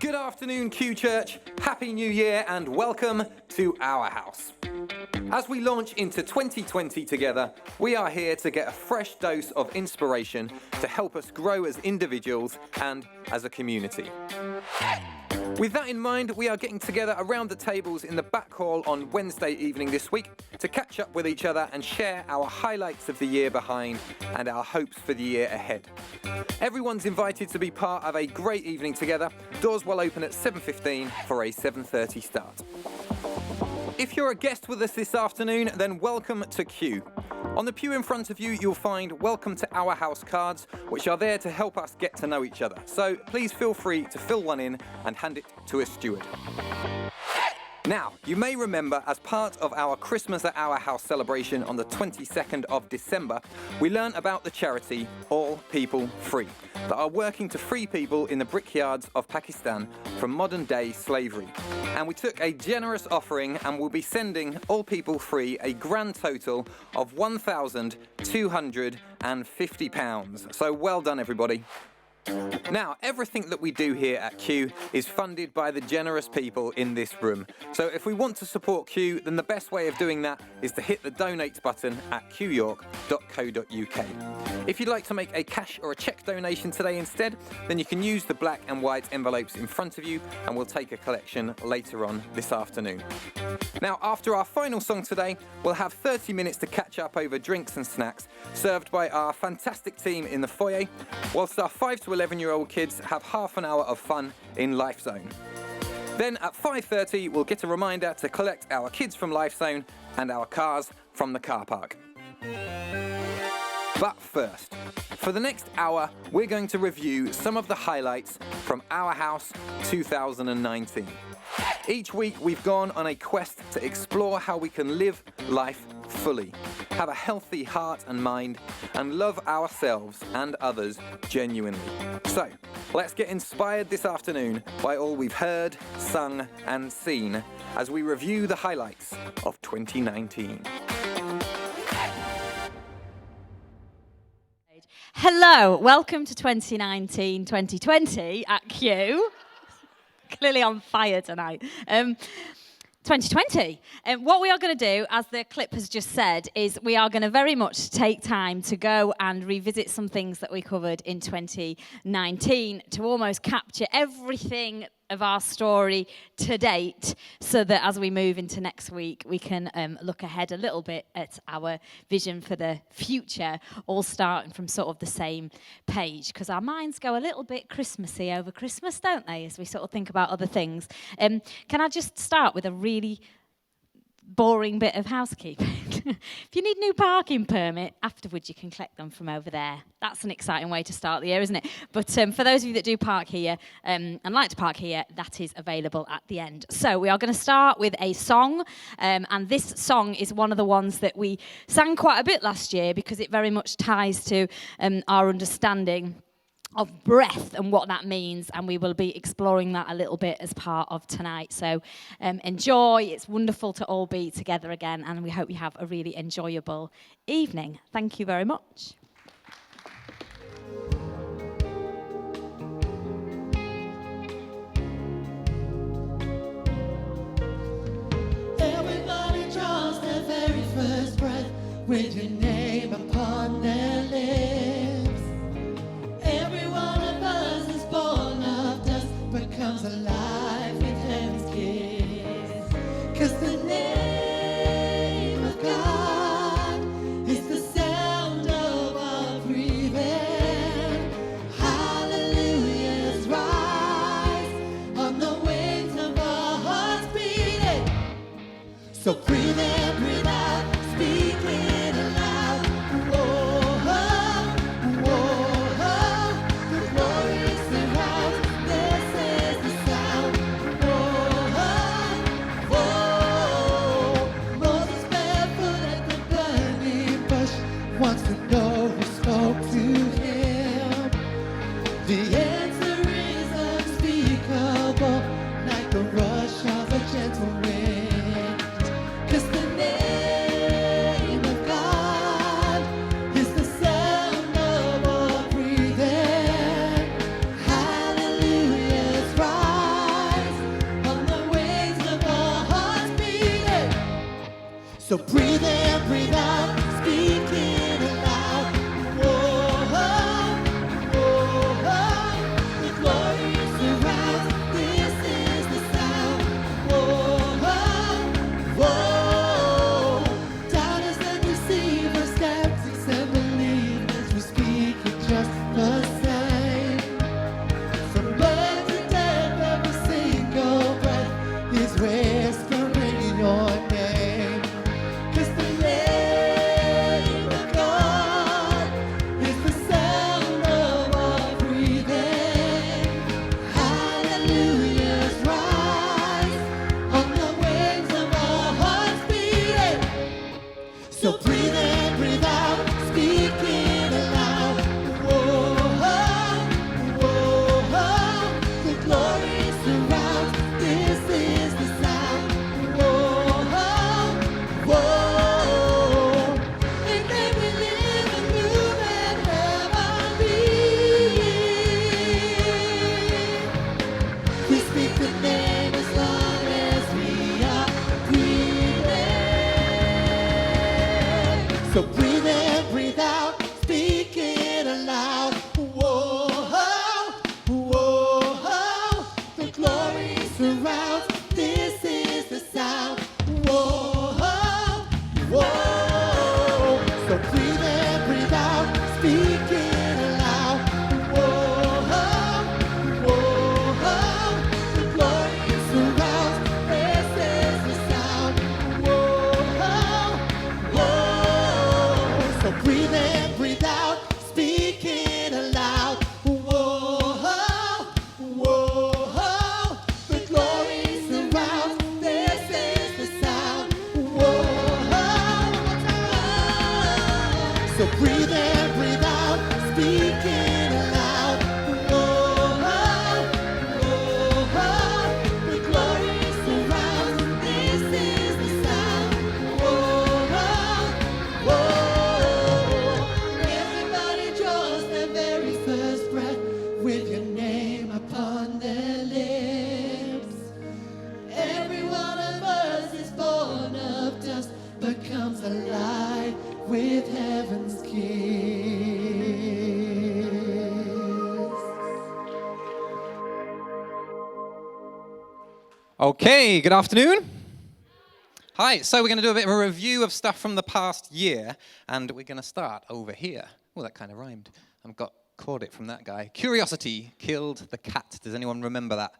Good afternoon, QChurch. Happy New Year and welcome to our house. As we launch into 2020 together, we are here to get a fresh dose of inspiration to help us grow as individuals and as a community. With that in mind, we are getting together around the tables in the back hall on Wednesday evening this week to catch up with each other and share our highlights of the year behind and our hopes for the year ahead. Everyone's invited to be part of a great evening together. Doors will open at 7:15 for a 7:30 start. If you're a guest with us this afternoon, then welcome to Q. On the pew in front of you, you'll find Welcome to Our House cards, which are there to help us get to know each other. So please feel free to fill one in and hand it to a steward. Now, you may remember as part of our Christmas at Our House celebration on the 22nd of December, we learned about the charity All People Free, that are working to free people in the brickyards of Pakistan from modern-day slavery. And we took a generous offering and will be sending All People Free a grand total of £1,250. So well done, everybody. Now, everything that we do here at Q is funded by the generous people in this room. So if we want to support Q, then the best way of doing that is to hit the donate button at qyork.co.uk. If you'd like to make a cash or a cheque donation today instead, then you can use the black and white envelopes in front of you and we'll take a collection later on this afternoon. Now, after our final song today, we'll have 30 minutes to catch up over drinks and snacks served by our fantastic team in the foyer, whilst our 5 to 11-year-old kids have half an hour of fun in Life Zone. Then at 5:30, we'll get a reminder to collect our kids from Life Zone and our cars from the car park. But first, for the next hour, we're going to review some of the highlights from Our House 2019. Each week, we've gone on a quest to explore how we can live life fully, have a healthy heart and mind, and love ourselves and others genuinely. So, let's get inspired this afternoon by all we've heard, sung, and seen as we review the highlights of 2019. Hello, welcome to 2019-2020 at Q. Clearly on fire tonight. 2020. What we are going to do, as the clip has just said, is we are going to very much take time to go and revisit some things that we covered in 2019 to almost capture everything of our story to date, so that as we move into next week, we can look ahead a little bit at our vision for the future, all starting from sort of the same page, because our minds go a little bit Christmassy over Christmas, don't they, as we sort of think about other things. Can I just start with a really boring bit of housekeeping? If you need a new parking permit, afterwards you can collect them from over there. That's an exciting way to start the year, isn't it? But for those of you that do park here and like to park here, that is available at the end. So we are going to start with a song, and this song is one of the ones that we sang quite a bit last year because it very much ties to our understanding of breath and what that means, and we will be exploring that a little bit as part of tonight. So enjoy. It's wonderful to all be together again, and we hope you have a really enjoyable evening. Thank you very much. Everybody draws their very first breath with your name upon their lips. Every one of us is born of dust, but comes alive with heaven's kiss. 'Cause the name of God is the sound of So breathe in, breathe out, speak it aloud. Whoa, whoa, the glory surrounds. This is the sound. Whoa, whoa, doubters and deceivers, skeptics and believers, we speak it just the same. From birth to death, every single breath is whispering your name. 'Cause the name of God is the sound of our breathing. Hallelujahs rise on the wings of our hearts beating. So breathe in, breathe out, speak it aloud. Whoa, whoa, the glory surrounds. This is the sound. Whoa, whoa, and then we live and move and have our being. We speak the name as long as we are breathing. So breathe in, breathe out, speak it aloud. Whoa, whoa, the glory surrounds. This is the sound. Whoa, whoa. So breathe in, breathe out, speak it aloud. Whoa, whoa, the glory surrounds. This is the sound. Whoa, whoa. So breathe in, breathe out, speak it aloud. Whoa, whoa, the glory surrounds. This is the sound. Whoa, so breathe in, breathe out, speak it aloud. Whoa, the glory surrounds. This is the sound. Whoa, everybody draws their very first breath with your name upon their lips. Every one of us is born of dust, but comes alive with heaven's kiss. Okay, good afternoon. Hi, so we're going to do a bit of a review of stuff from the past year, and we're going to start over here. Oh, that kind of rhymed. I've caught it from that guy. Curiosity killed the cat. Does anyone remember that?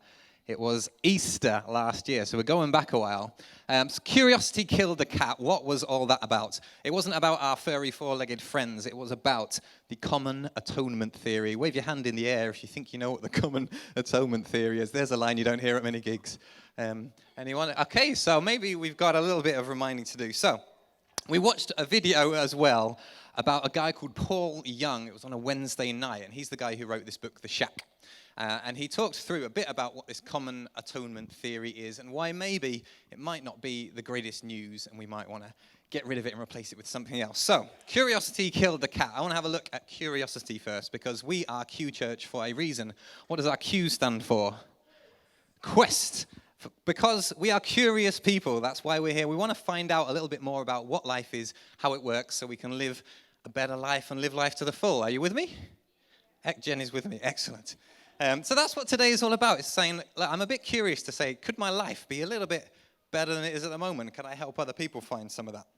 It was Easter last year, so we're going back a while. So Curiosity killed the cat. What was all that about? It wasn't about our furry four-legged friends. It was about the common atonement theory. Wave your hand in the air if you think you know what the common atonement theory is. There's a line you don't hear at many gigs. Anyone? Okay, so maybe we've got a little bit of reminding to do. So we watched a video as well about a guy called Paul Young. It was on a Wednesday night, and he's the guy who wrote this book, The Shack. And he talked through a bit about what this common atonement theory is and why maybe it might not be the greatest news and we might want to get rid of it and replace it with something else. So, curiosity killed the cat. I want to have a look at curiosity first because we are QChurch for a reason. What does our Q stand for? Quest. Because we are curious people, that's why we're here. We want to find out a little bit more about what life is, how it works, so we can live a better life and live life to the full. Are you with me? Jen is with me. Excellent. So that's what today is all about. It's saying, look, I'm a bit curious to say, could my life be a little bit better than it is at the moment? Could I help other people find some of that?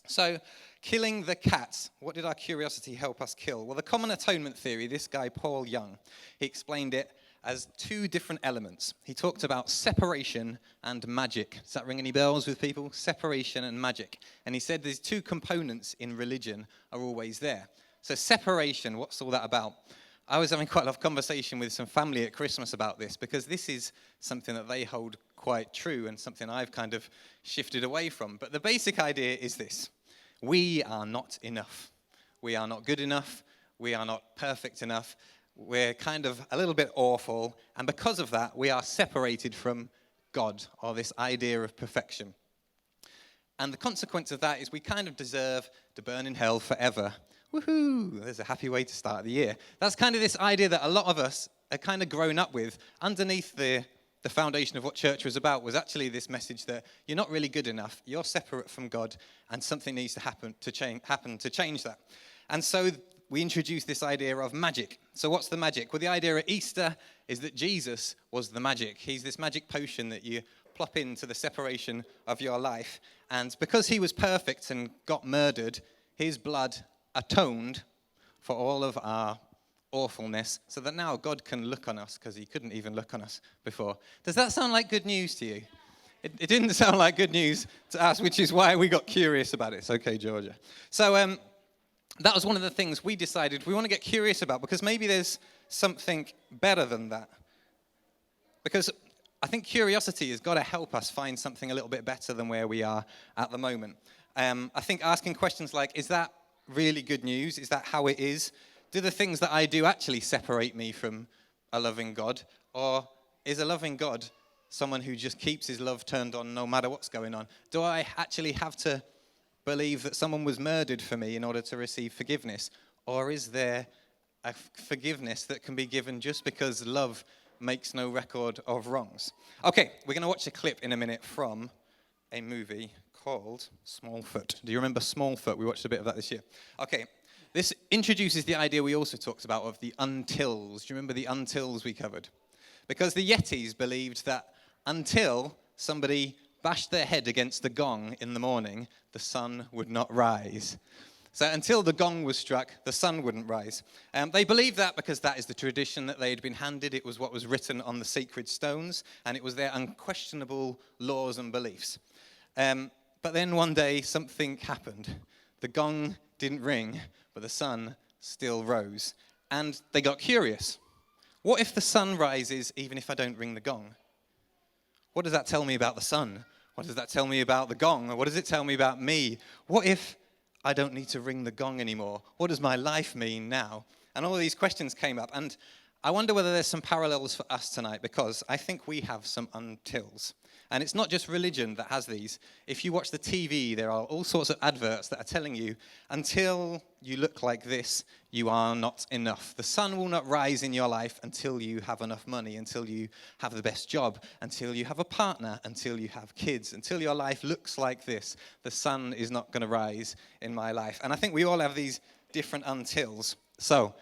So, killing the cat. What did our curiosity help us kill? Well, the common atonement theory, this guy, Paul Young, he explained it as two different elements. He talked about separation and magic. Does that ring any bells with people? Separation and magic. And he said these two components in religion are always there. So separation, what's all that about? I was having quite a lot of conversation with some family at Christmas about this because this is something that they hold quite true and something I've kind of shifted away from. But the basic idea is this. We are not enough. We are not good enough. We are not perfect enough. We're kind of a little bit awful. And because of that, we are separated from God, or this idea of perfection. And the consequence of that is we kind of deserve to burn in hell forever. Woohoo! There's a happy way to start the year. That's kind of this idea that a lot of us are kind of grown up with underneath the the foundation of what church was about was actually this message that you're not really good enough, you're separate from God, and something needs to happen to change that. And so we introduced this idea of magic. So what's the magic? Well, the idea at Easter is that Jesus was the magic. He's this magic potion that you plop into the separation of your life. And because he was perfect and got murdered, his blood atoned for all of our awfulness, so that now God can look on us because he couldn't even look on us before. Does that sound like good news to you? It didn't sound like good news to us, which is why we got curious about it. It's okay, Georgia. So that was one of the things we decided we want to get curious about, because maybe there's something better than that. Because I think curiosity has got to help us find something a little bit better than where we are at the moment. I think asking questions like, is that really good news? Is that how it is? Do the things that I do actually separate me from a loving God? Or is a loving God someone who just keeps his love turned on no matter what's going on? Do I actually have to believe that someone was murdered for me in order to receive forgiveness? Or is there a forgiveness that can be given just because love makes no record of wrongs? Okay, we're going to watch a clip in a minute from a movie called Smallfoot. Do you remember Smallfoot? We watched a bit of that this year. Okay, this introduces the idea we also talked about of the untils. Do you remember the untils we covered? Because the Yetis believed that until somebody bashed their head against the gong in the morning, the sun would not rise. So until the gong was struck, the sun wouldn't rise. They believed that because that is the tradition that they had been handed. It was what was written on the sacred stones, and it was their unquestionable laws and beliefs. But then one day, something happened. The gong didn't ring, but the sun still rose. And they got curious. What if the sun rises even if I don't ring the gong? What does that tell me about the sun? What does that tell me about the gong? Or what does it tell me about me? What if I don't need to ring the gong anymore? What does my life mean now? And all of these questions came up. And I wonder whether there's some parallels for us tonight, because I think we have some untils. And it's not just religion that has these. If you watch the TV, there are all sorts of adverts that are telling you, until you look like this, you are not enough. The sun will not rise in your life until you have enough money, until you have the best job, until you have a partner, until you have kids, until your life looks like this. The sun is not going to rise in my life. And I think we all have these different untils. So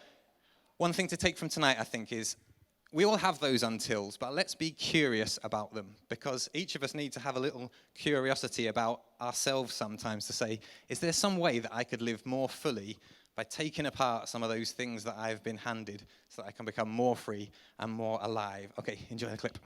one thing to take from tonight, I think, is we all have those untils, but let's be curious about them, because each of us need to have a little curiosity about ourselves sometimes to say, is there some way that I could live more fully by taking apart some of those things that I've been handed so that I can become more free and more alive? Okay, enjoy the clip.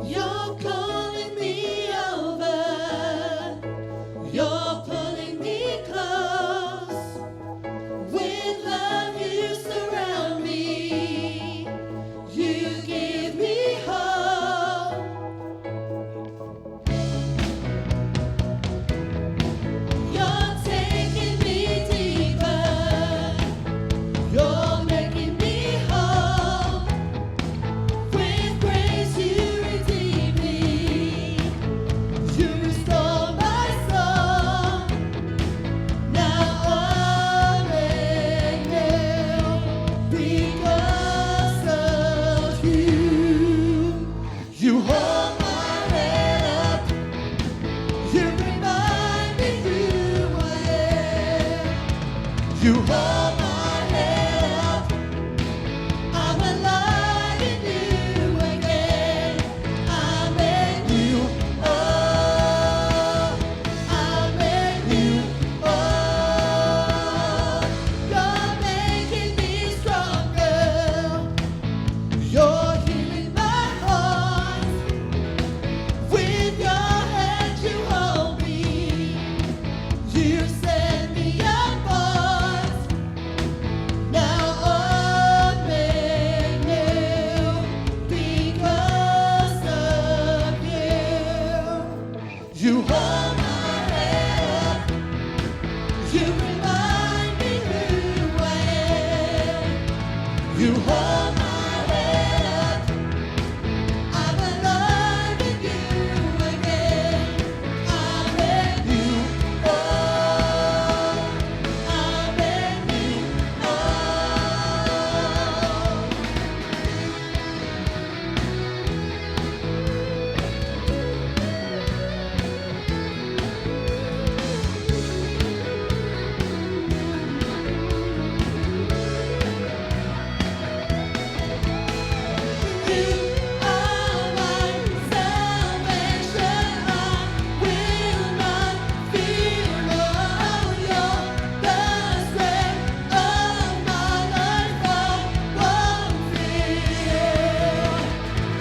You're calling me over. You're pulling me close. With love you surround me. You give me hope.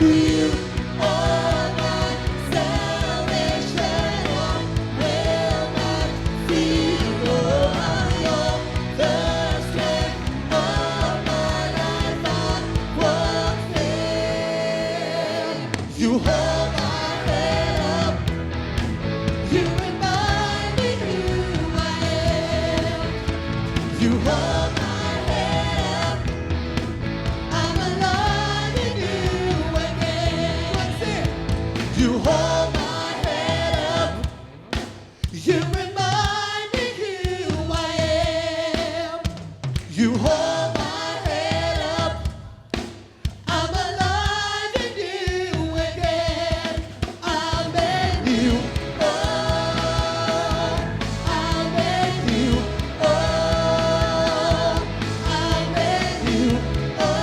You are my salvation. I will not fear. You're the strength of my life. I won't fear. You hold my head up. You remind me who I am. You hold my head up. I'm alive in you again. What's it? You hold my head up. You remind me who I am. You hold my head up. I'm alive in you again. I'm in you. Oh, I'm in you. Oh, I'm in you. Oh,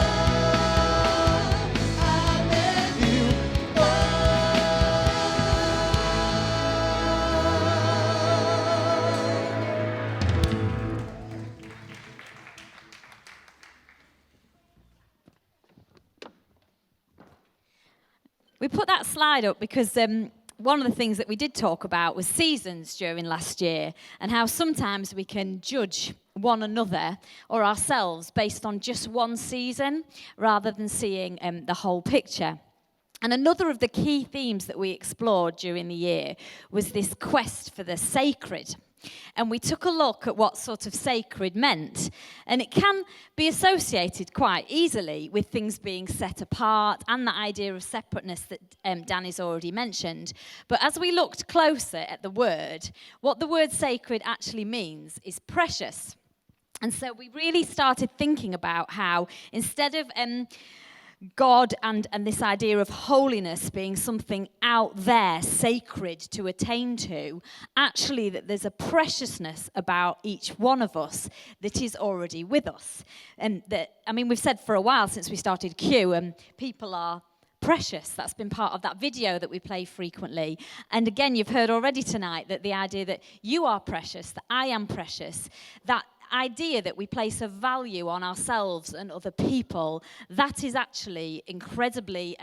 I'm in you. We put that slide up because one of the things that we did talk about was seasons during last year and how sometimes we can judge one another or ourselves based on just one season rather than seeing the whole picture. And another of the key themes that we explored during the year was this quest for the sacred. And we took a look at what sort of sacred meant. And it can be associated quite easily with things being set apart and the idea of separateness that Danny's already mentioned. But as we looked closer at the word, what the word sacred actually means is precious. And so we really started thinking about how instead of God and this idea of holiness being something out there, sacred to attain to, actually that there's a preciousness about each one of us that is already with us. And that, I mean, we've said for a while since we started Q, people are precious. That's been part of that video that we play frequently. And again, you've heard already tonight that the idea that you are precious, that I am precious, that idea that we place a value on ourselves and other people, that is actually incredibly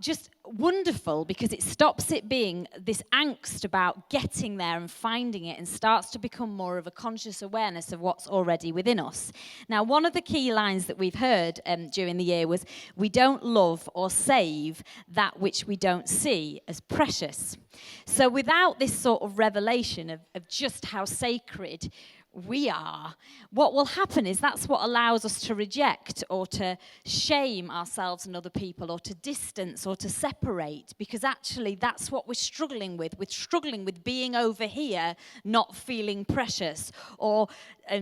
just wonderful, because it stops it being this angst about getting there and finding it and starts to become more of a conscious awareness of what's already within us. Now, one of the key lines that we've heard during the year was, we don't love or save that which we don't see as precious. So without this sort of revelation of just how sacred we are, what will happen is that's what allows us to reject or to shame ourselves and other people, or to distance or to separate, because actually that's what we're struggling with. We're struggling with being over here, not feeling precious, or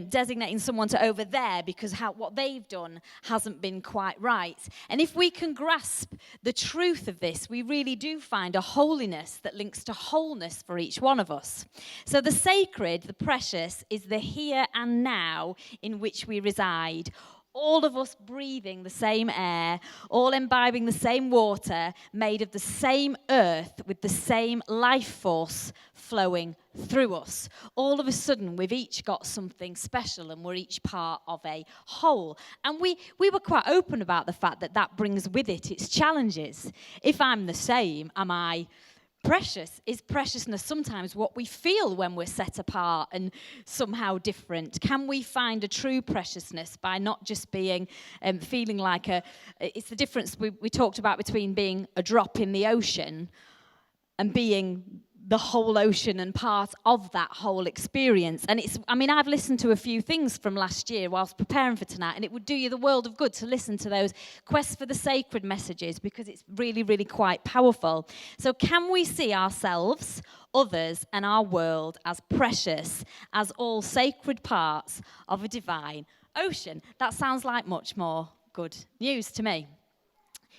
designating someone to over there because what they've done hasn't been quite right. And if we can grasp the truth of this, we really do find a holiness that links to wholeness for each one of us. So the sacred, the precious, is the here and now in which we reside. All of us breathing the same air, all imbibing the same water, made of the same earth with the same life force flowing through us. All of a sudden, we've each got something special and we're each part of a whole. And we were quite open about the fact that brings with it its challenges. If I'm the same, am I precious? Is preciousness sometimes what we feel when we're set apart and somehow different? Can we find a true preciousness by not just being feeling like it's the difference we talked about between being a drop in the ocean and being the whole ocean and part of that whole experience. And I've listened to a few things from last year whilst preparing for tonight, and it would do you the world of good to listen to those Quest for the Sacred messages, because it's really, really quite powerful. So can we see ourselves, others, and our world as precious, as all sacred parts of a divine ocean? That sounds like much more good news to me.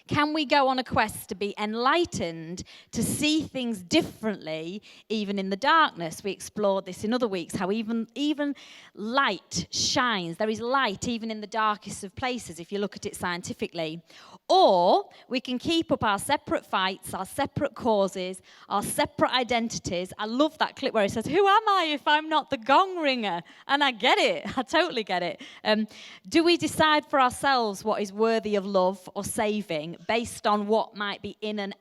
Can we go on a quest to be enlightened, to see things differently, even in the darkness? We explored this in other weeks, how even light shines. There is light even in the darkest of places, if you look at it scientifically. Or we can keep up our separate fights, our separate causes, our separate identities. I love that clip where it says, who am I if I'm not the gong ringer? And I get it. I totally get it. Do we decide for ourselves what is worthy of love or saving? something based on what might be in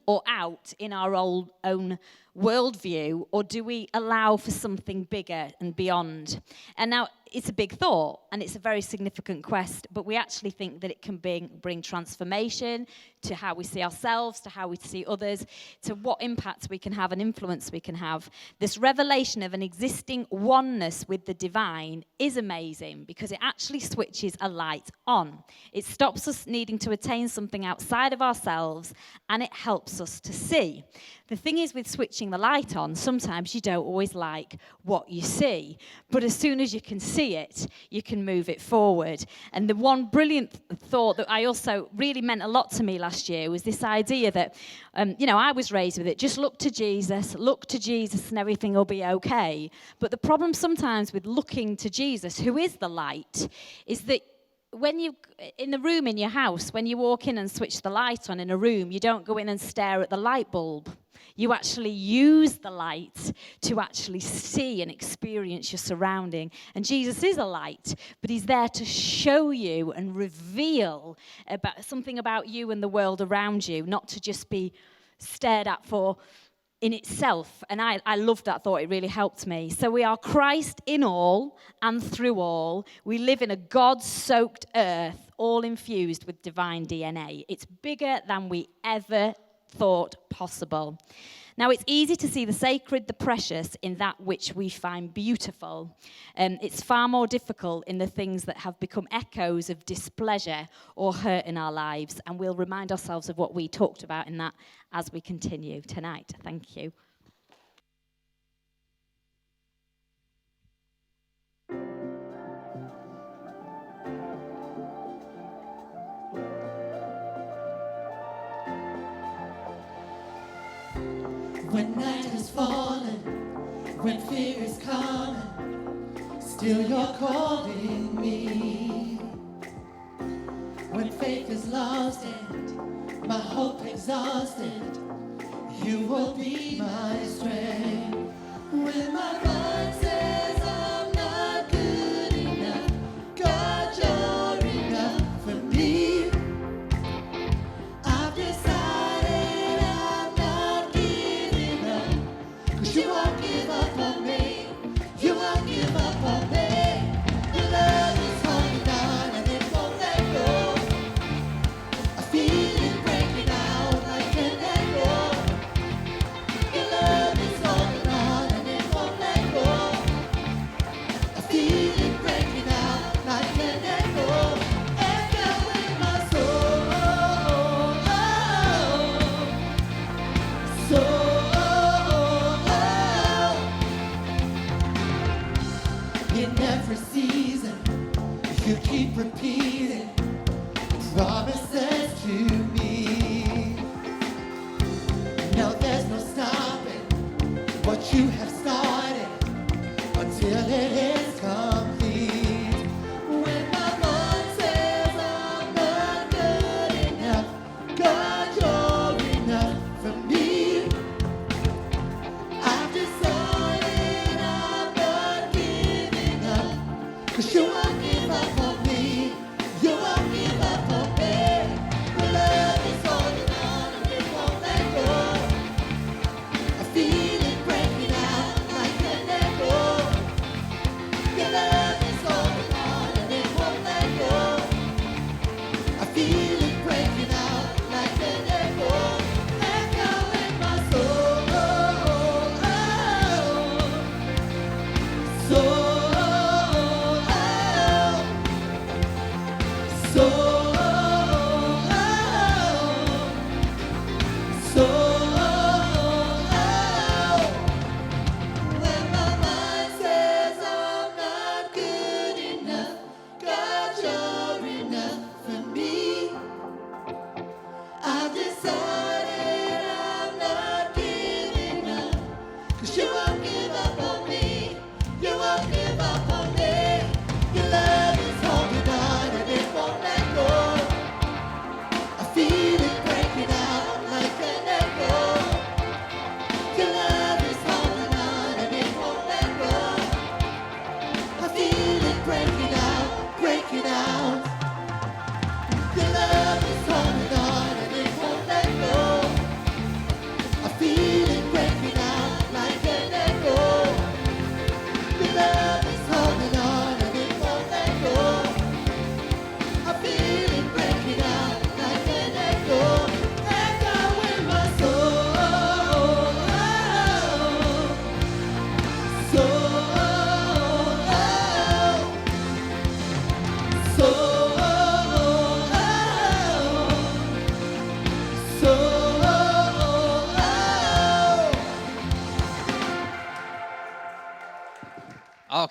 or out in our own worldview, or do we allow for something bigger and beyond? And now it's a big thought and it's a very significant quest, but we actually think that it can bring transformation to how we see ourselves, to how we see others, to what impact we can have and influence we can have. This revelation of an existing oneness with the divine is amazing because it actually switches a light on. It stops us needing to attain something outside of ourselves, and it helps us to see. The thing is with switching the light on, sometimes you don't always like what you see, but as soon as you can see it, you can move it forward. And the one brilliant thought that I also really meant a lot to me last year was this idea that, I was raised with it, just look to Jesus, and everything will be okay. But the problem sometimes with looking to Jesus, who is the light, is that when you, in the room in your house, when you walk in and switch the light on in a room, you don't go in and stare at the light bulb. You actually use the light to actually see and experience your surrounding. And Jesus is a light, but he's there to show you and reveal about something about you and the world around you, not to just be stared at for in itself. And I loved that thought. It really helped me. So we are Christ in all and through all. We live in a God-soaked earth, all infused with divine DNA. It's bigger than we ever thought possible. Now, it's easy to see the sacred, the precious, in that which we find beautiful. It's far more difficult in the things that have become echoes of displeasure or hurt in our lives. And we'll remind ourselves of what we talked about in that as we continue tonight. Thank you. When night has fallen, when fear is coming, still you're calling me. When faith is lost and my hope exhausted, you will be my strength. When my mind says I'm not good enough, God, you're enough for me. I've decided I'm not giving up, 'cause you won't give up on me. You won't give up on me. Your love is holding on and it won't let go. I feel it breaking out like an echo. Your love is holding on and it won't let go. I feel it breaking out like an echo. Echo in my soul. In every season, you keep repeating promises to me. Now there's no stopping what you have started until it is complete. When my mind says I'm not good enough, God, you're enough for me. I've decided I'm not giving up, 'cause you won't give up on me. You won't give up on me.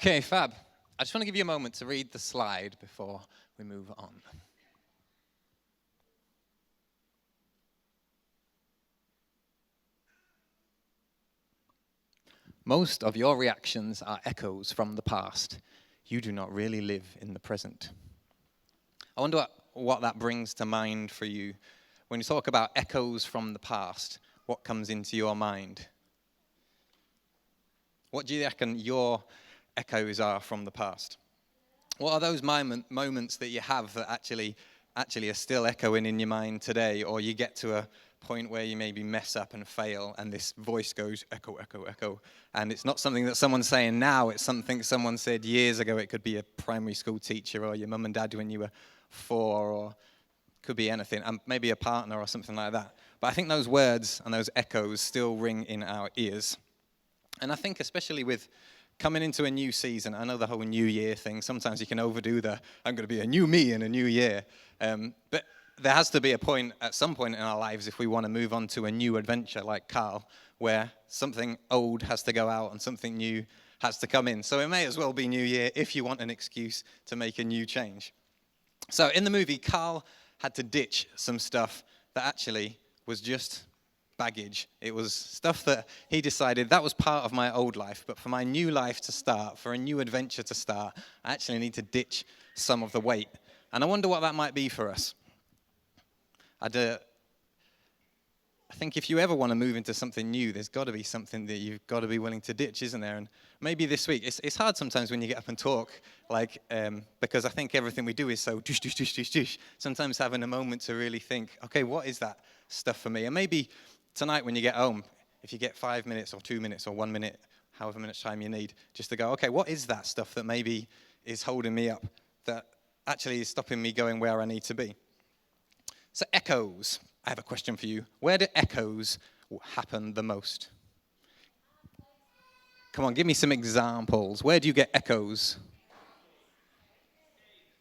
Okay, fab. I just want to give you a moment to read the slide before we move on. Most of your reactions are echoes from the past. You do not really live in the present. I wonder what that brings to mind for you. When you talk about echoes from the past, what comes into your mind? What do you reckon your echoes are from the past? What are those moments that you have that actually are still echoing in your mind today, or you get to a point where you maybe mess up and fail, and this voice goes echo, echo, echo, and it's not something that someone's saying now, it's something someone said years ago. It could be a primary school teacher or your mum and dad when you were 4, or could be anything, and maybe a partner or something like that. But I think those words and those echoes still ring in our ears. And I think especially with coming into a new season, I know the whole New Year thing, sometimes you can overdo I'm going to be a new me in a new year. But there has to be a point, at some point in our lives, if we want to move on to a new adventure like Carl, where something old has to go out and something new has to come in. So it may as well be New Year if you want an excuse to make a new change. So in the movie, Carl had to ditch some stuff that actually was just baggage. It was stuff that he decided that was part of my old life, but for my new life to start, for a new adventure to start, I actually need to ditch some of the weight. And I wonder what that might be for us. I think if you ever want to move into something new, there's got to be something that you've got to be willing to ditch, isn't there? And maybe this week, it's hard sometimes when you get up and talk, because I think everything we do is so dish, dish, dish, dish, dish. Sometimes having a moment to really think, okay, what is that stuff for me? And maybe tonight when you get home, if you get 5 minutes or 2 minutes or 1 minute, however much time you need, just to go, okay, what is that stuff that maybe is holding me up, that actually is stopping me going where I need to be? So echoes. I have a question for you. Where do echoes happen the most? Come on, give me some examples. Where do you get echoes?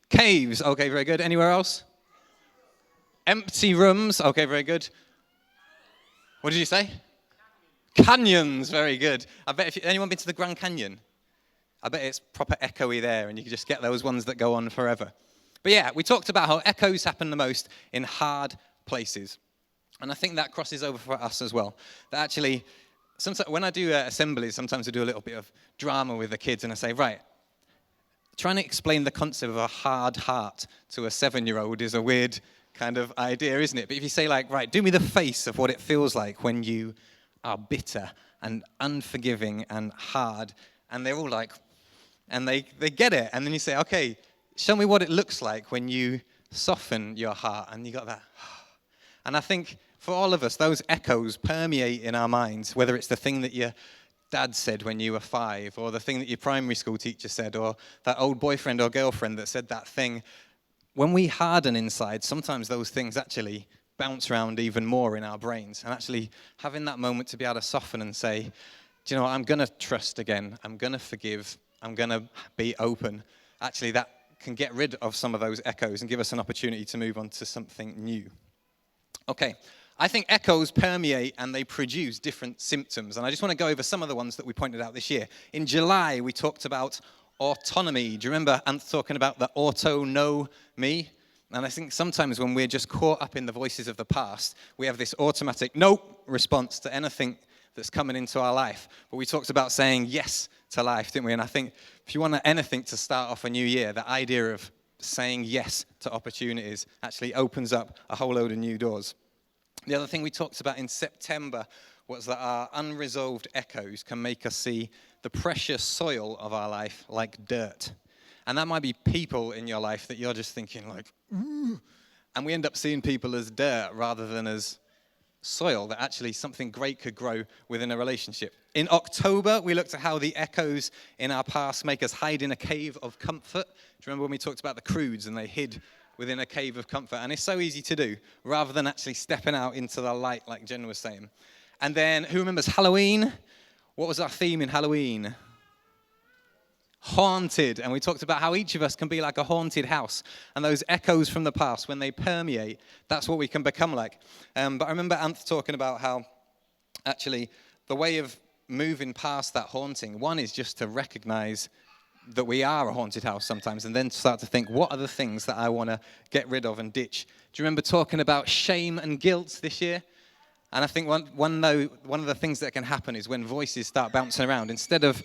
Caves. Okay, very good. Anywhere else? Empty rooms. Okay, very good. What did you say? Canyons. Very good. I bet anyone been to the Grand Canyon? I bet it's proper echoey there, and you can just get those ones that go on forever. But yeah, we talked about how echoes happen the most in hard places. And I think that crosses over for us as well. That actually, sometimes when I do assemblies, sometimes I do a little bit of drama with the kids, and I say, right, trying to explain the concept of a hard heart to a 7-year-old is a weird kind of idea, isn't it? But if you say, like, right, do me the face of what it feels like when you are bitter and unforgiving and hard, and they're all like, and they get it. And then you say, okay, show me what it looks like when you soften your heart, and you got that. And I think for all of us, those echoes permeate in our minds, whether it's the thing that your dad said when you were 5, or the thing that your primary school teacher said, or that old boyfriend or girlfriend that said that thing. When we harden inside, sometimes those things actually bounce around even more in our brains. And actually having that moment to be able to soften and say, do you know what, I'm going to trust again. I'm going to forgive. I'm going to be open. Actually, that can get rid of some of those echoes and give us an opportunity to move on to something new. Okay, I think echoes permeate and they produce different symptoms. And I just want to go over some of the ones that we pointed out this year. In July, we talked about autonomy. Do you remember Ant talking about the auto-know-me? And I think sometimes when we're just caught up in the voices of the past, we have this automatic no response to anything that's coming into our life. But we talked about saying yes to life, didn't we? And I think if you want anything to start off a new year, the idea of saying yes to opportunities actually opens up a whole load of new doors. The other thing we talked about in September was that our unresolved echoes can make us see the precious soil of our life like dirt. And that might be people in your life that you're just thinking like, ooh. And we end up seeing people as dirt rather than as soil, that actually something great could grow within a relationship. In October, we looked at how the echoes in our past make us hide in a cave of comfort. Do you remember when we talked about the Croods and they hid within a cave of comfort? And it's so easy to do, rather than actually stepping out into the light, like Jen was saying. And then, who remembers Halloween? What was our theme in Halloween? Haunted. And we talked about how each of us can be like a haunted house. And those echoes from the past, when they permeate, that's what we can become like. But I remember Anth talking about how actually the way of moving past that haunting, one is just to recognize that we are a haunted house sometimes, and then start to think, what are the things that I want to get rid of and ditch? Do you remember talking about shame and guilt this year? And I think one of the things that can happen is when voices start bouncing around, instead of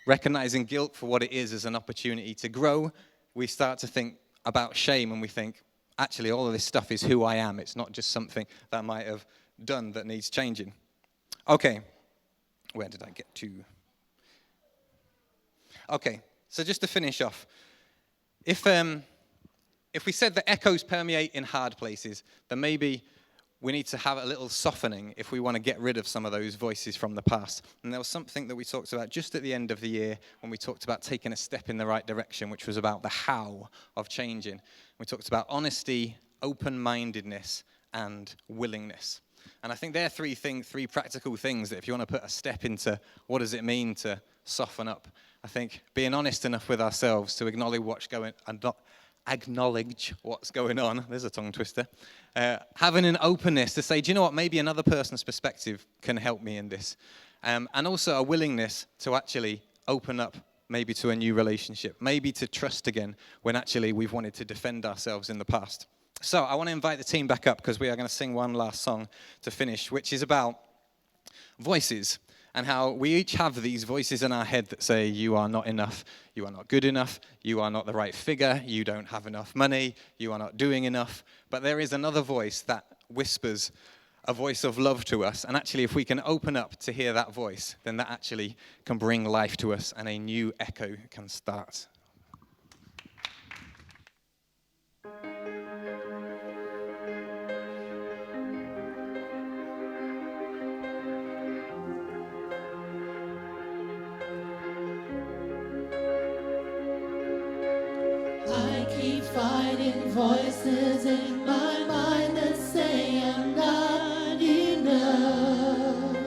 recognizing guilt for what it is as an opportunity to grow, we start to think about shame, and we think, actually, all of this stuff is who I am. It's not just something that I might have done that needs changing. Okay, where did I get to? Okay, so just to finish off, if we said that echoes permeate in hard places, then maybe we need to have a little softening if we want to get rid of some of those voices from the past. And there was something that we talked about just at the end of the year when we talked about taking a step in the right direction, which was about the how of changing. We talked about honesty, open-mindedness, and willingness. And I think they're three practical things that if you want to put a step into what does it mean to soften up, I think being honest enough with ourselves to acknowledge what's going on. There's a tongue twister. Having an openness to say, do you know what, maybe another person's perspective can help me in this. And also a willingness to actually open up maybe to a new relationship, maybe to trust again when actually we've wanted to defend ourselves in the past. So I want to invite the team back up because we are going to sing one last song to finish, which is about voices. And how we each have these voices in our head that say, you are not enough, you are not good enough, you are not the right figure, you don't have enough money, you are not doing enough. But there is another voice that whispers a voice of love to us. And actually, if we can open up to hear that voice, then that actually can bring life to us and a new echo can start. Fighting voices in my mind that say I'm not enough.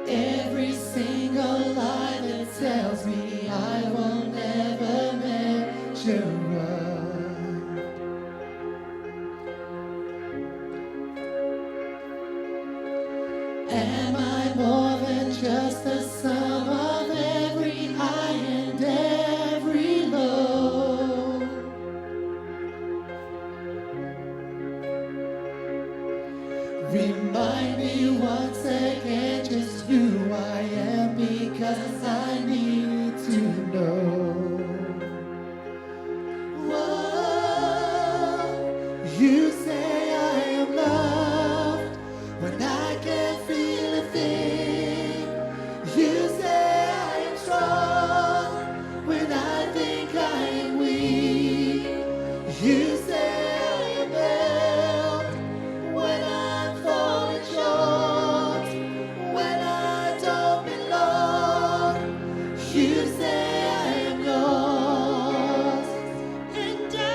Every single lie that tells me I won't ever measure up. Am I more than just the sum of every high and every low? Remind me once again just who I am, because I need to know. Whoa, you say I am loved when I can't feel a thing. You say I am strong when I think I am weak. You say I am held when I'm falling short, when I don't belong. You say I am yours, and I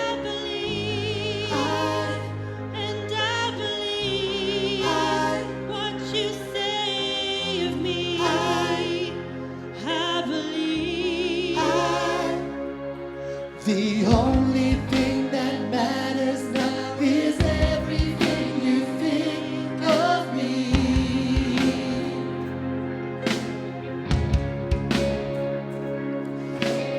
believe. What you say of me. I believe. The only thing that matters now is everything you think of me.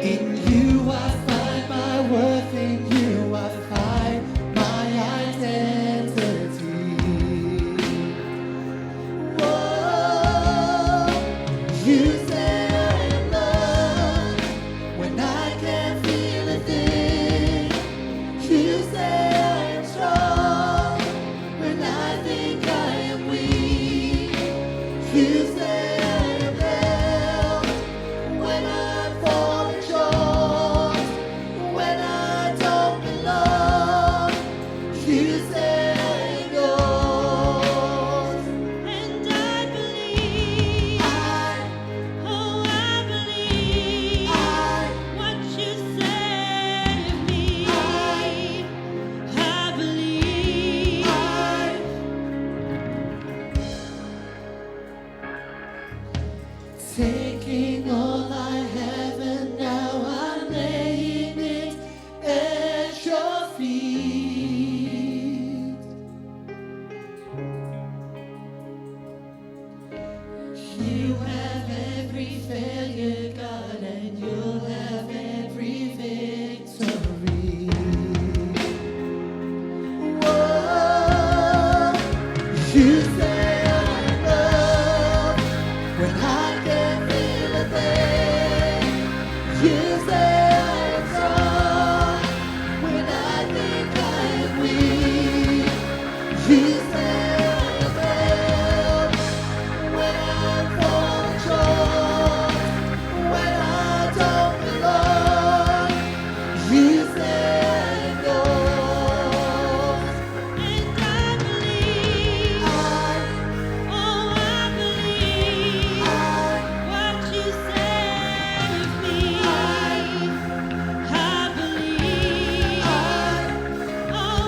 In you I find my worth, in you I find my identity. Whoa, you say I am loved when I can't feel a thing. You say I am strong when I think I am weak. You say I am held when I'm falling short. say I'm strong when I think I'm weak. You say I'm held when I'm falling short, when I don't belong. You say I'm yours, and I believe. I believe what you say of me. I believe.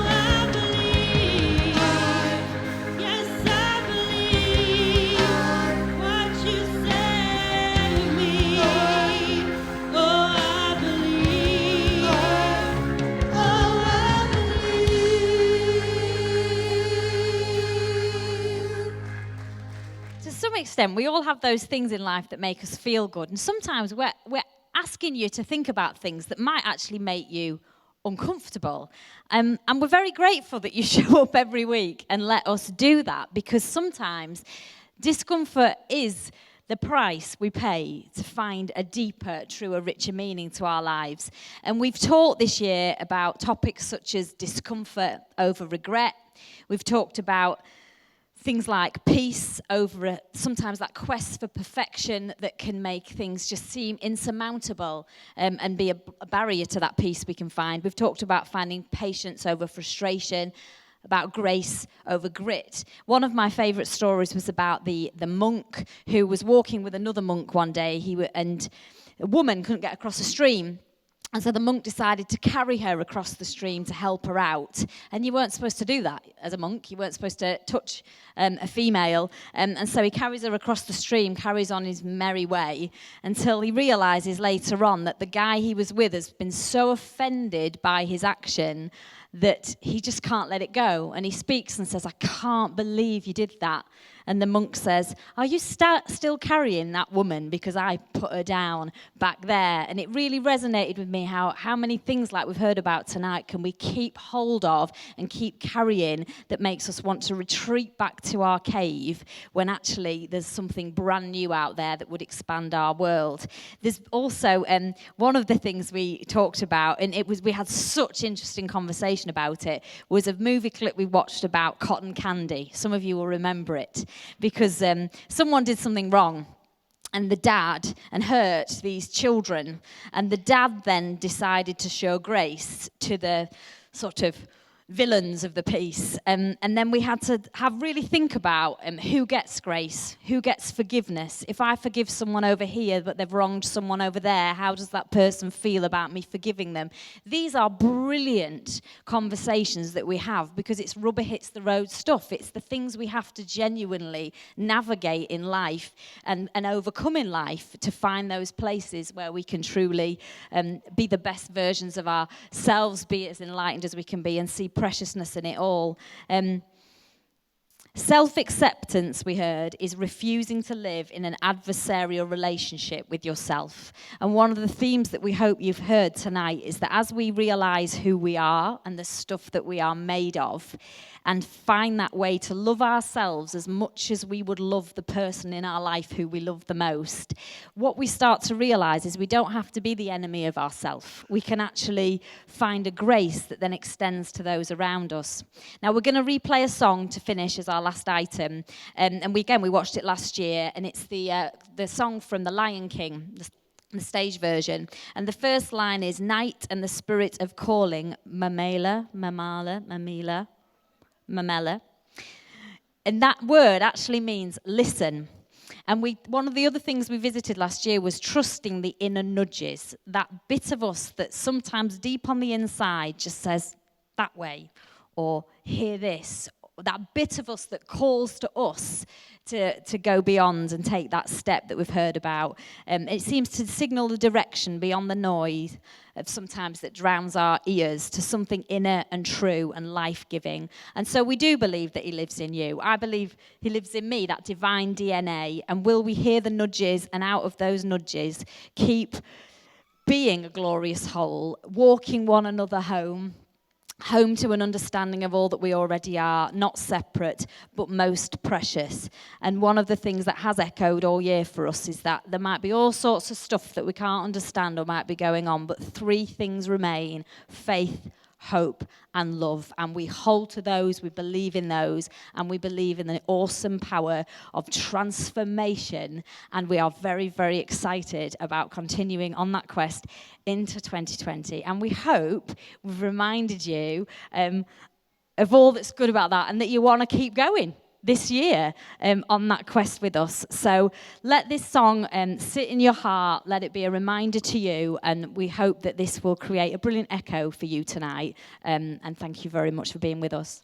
I believe. Yes, I believe what you say of me. Oh, I believe. Oh, I believe. To some extent, we all have those things in life that make us feel good. And sometimes we're asking you to think about things that might actually make you uncomfortable. And we're very grateful that you show up every week and let us do that, because sometimes discomfort is the price we pay to find a deeper, truer, richer meaning to our lives. And we've talked this year about topics such as discomfort over regret. We've talked about things like peace over sometimes that quest for perfection that can make things just seem insurmountable, and be a barrier to that peace we can find. We've talked about finding patience over frustration, about grace over grit. One of my favourite stories was about the monk who was walking with another monk one day, and a woman couldn't get across a stream. And so the monk decided to carry her across the stream to help her out. And you weren't supposed to do that as a monk. You weren't supposed to touch a female. And so he carries her across the stream, carries on his merry way, until he realizes later on that the guy he was with has been so offended by his action that he just can't let it go. And he speaks and says, "I can't believe you did that." And the monk says, "Are you still carrying that woman because I put her down back there?" And it really resonated with me how many things like we've heard about tonight can we keep hold of and keep carrying that makes us want to retreat back to our cave when actually there's something brand new out there that would expand our world. There's also one of the things we talked about, and we had such interesting conversation about it, was a movie clip we watched about cotton candy. Some of you will remember it, because someone did something wrong and hurt these children, and the dad then decided to show grace to the sort of villains of the piece, and then we had to really think about who gets grace, who gets forgiveness. If I forgive someone over here but they've wronged someone over there, how does that person feel about me forgiving them? These are brilliant conversations that we have, because it's rubber hits the road stuff. It's the things we have to genuinely navigate in life and overcome in life to find those places where we can truly be the best versions of ourselves, be as enlightened as we can be, and see preciousness in it all. Self-acceptance, we heard, is refusing to live in an adversarial relationship with yourself. And one of the themes that we hope you've heard tonight is that as we realize who we are and the stuff that we are made of, and find that way to love ourselves as much as we would love the person in our life who we love the most, what we start to realize is we don't have to be the enemy of ourselves. We can actually find a grace that then extends to those around us. Now, we're going to replay a song to finish as our last item. And we watched it last year, and it's the song from The Lion King, the stage version. And the first line is, "Night and the spirit of calling, Mamela. And that word actually means listen. And one of the other things we visited last year was trusting the inner nudges, that bit of us that sometimes deep on the inside just says, that way, or hear this, that bit of us that calls to us to go beyond and take that step that we've heard about. It seems to signal the direction beyond the noise of sometimes that drowns our ears to something inner and true and life-giving. And so we do believe that he lives in you. I believe he lives in me, that divine DNA. And will we hear the nudges, and out of those nudges keep being a glorious whole, walking one another home, home to an understanding of all that we already are, not separate, but most precious. And one of the things that has echoed all year for us is that there might be all sorts of stuff that we can't understand or might be going on, but three things remain: faith, hope, and love. And we hold to those, we believe in those, and we believe in the awesome power of transformation. And we are very, very excited about continuing on that quest into 2020. And we hope we've reminded you of all that's good about that, and that you want to keep going this year on that quest with us. So let this song sit in your heart, let it be a reminder to you, and we hope that this will create a brilliant echo for you tonight. And thank you very much for being with us.